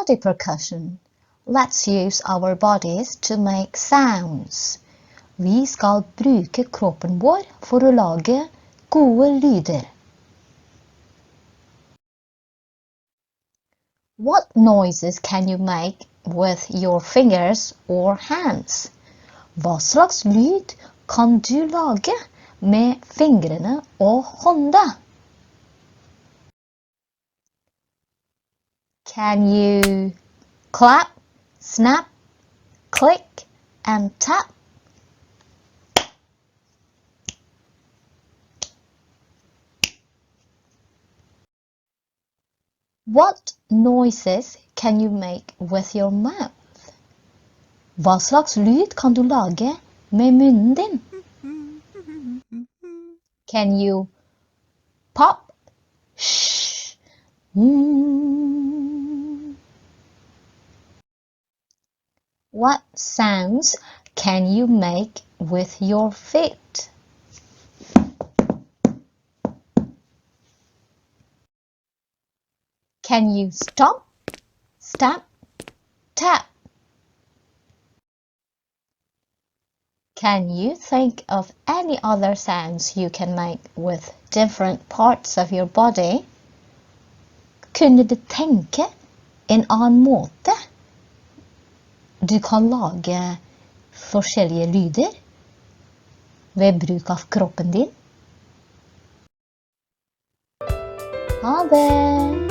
body percussion. Let's use our bodies to make sounds. Vi skal bruke kroppen vår for å lage gode lyder. What noises can you make with your fingers or hands? Hva slags lyd kan du lage med fingrene og hånda? Can you clap, snap, click, and tap? What noises can you make with your mouth? Hva slags lyd kan du lage med munnen din? Can you pop, shh, What sounds can you make with your feet? Can you stomp, stamp, tap? Can you think of any other sounds you can make with different parts of your body? Kunne du tenke en annen måte du kan lage forskjellige lyder ved bruk av kroppen din? Ha det!